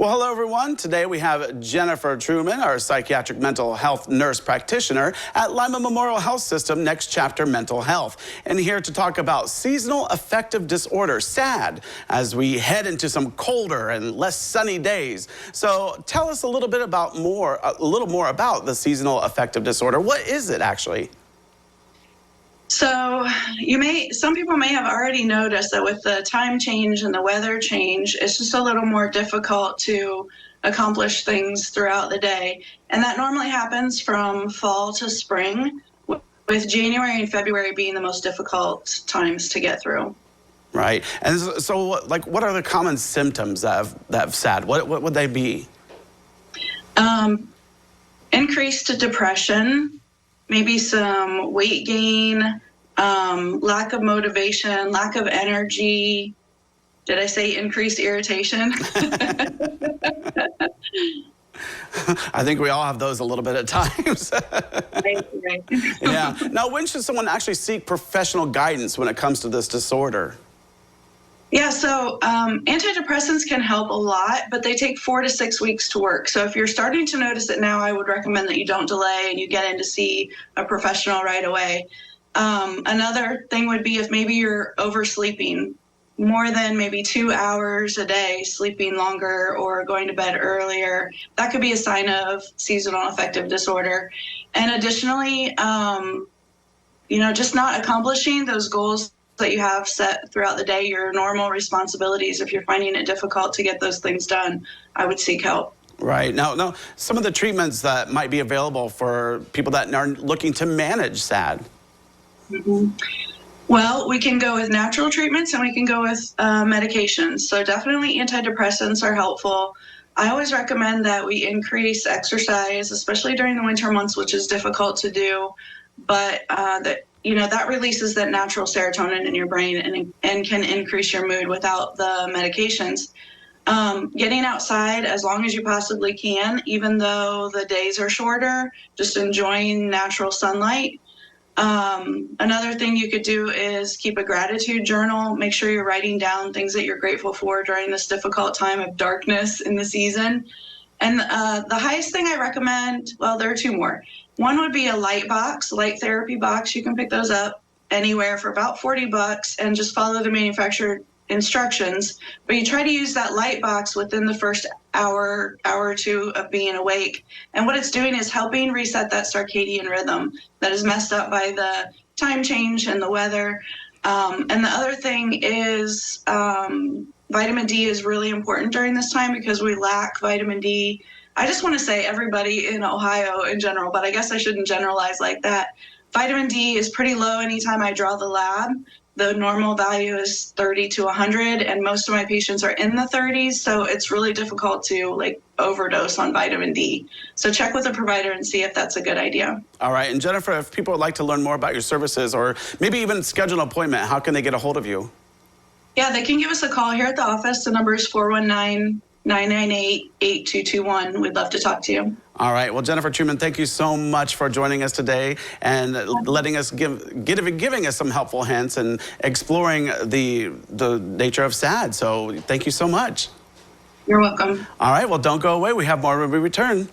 Well, hello, everyone. Today we have Jennifer Truman, our psychiatric mental health nurse practitioner at Lima Memorial Health System, Next Chapter Mental Health, and here to talk about seasonal affective disorder, SAD, as we head into some colder and less sunny days. So tell us a little bit more about the seasonal affective disorder. What is it actually? So some people may have already noticed that with the time change and the weather change, it's just a little more difficult to accomplish things throughout the day. And that normally happens from fall to spring, with January and February being the most difficult times to get through. Right. And so what are the common symptoms that have SAD? What would they be? Increased depression, maybe some weight gain, lack of motivation, lack of energy. Did I say increased irritation? I think we all have those a little bit at times. Right. Yeah. Now, when should someone actually seek professional guidance when it comes to this disorder? Yeah, so antidepressants can help a lot, but they take 4 to 6 weeks to work. So if you're starting to notice it now, I would recommend that you don't delay and you get in to see a professional right away. Another thing would be if maybe you're oversleeping, more than maybe 2 hours a day, sleeping longer or going to bed earlier. That could be a sign of seasonal affective disorder. And additionally, just not accomplishing those goals that you have set throughout the day, your normal responsibilities. If you're finding it difficult to get those things done, I would seek help. Right. Now, some of the treatments that might be available for people that are looking to manage SAD. Mm-hmm. Well, we can go with natural treatments and we can go with medications. So definitely antidepressants are helpful. I always recommend that we increase exercise, especially during the winter months, which is difficult to do, but that releases that natural serotonin in your brain and can increase your mood without the medications. Getting outside as long as you possibly can, even though the days are shorter, just enjoying natural sunlight. Another thing you could do is keep a gratitude journal. Make sure you're writing down things that you're grateful for during this difficult time of darkness in the season. And the highest thing I recommend, well, there are 2 more. One would be a light therapy box. You can pick those up anywhere for about $40 and just follow the manufacturer instructions. But you try to use that light box within the first hour or 2 of being awake. And what it's doing is helping reset that circadian rhythm that is messed up by the time change and the weather. And the other thing is vitamin D is really important during this time because we lack vitamin D. I just want to say everybody in Ohio in general, but I guess I shouldn't generalize like that. Vitamin D is pretty low anytime I draw the lab. The normal value is 30 to 100, and most of my patients are in the 30s, so it's really difficult to overdose on vitamin D. So check with a provider and see if that's a good idea. All right, and Jennifer, if people would like to learn more about your services or maybe even schedule an appointment, how can they get a hold of you? Yeah, they can give us a call here at the office. The number is 419-998-8221. We'd love to talk to you. All right. Well, Jennifer Truman, thank you so much for joining us today and letting us giving us some helpful hints and exploring the nature of SAD. So thank you so much. You're welcome. All right. Well, don't go away. We have more when we return.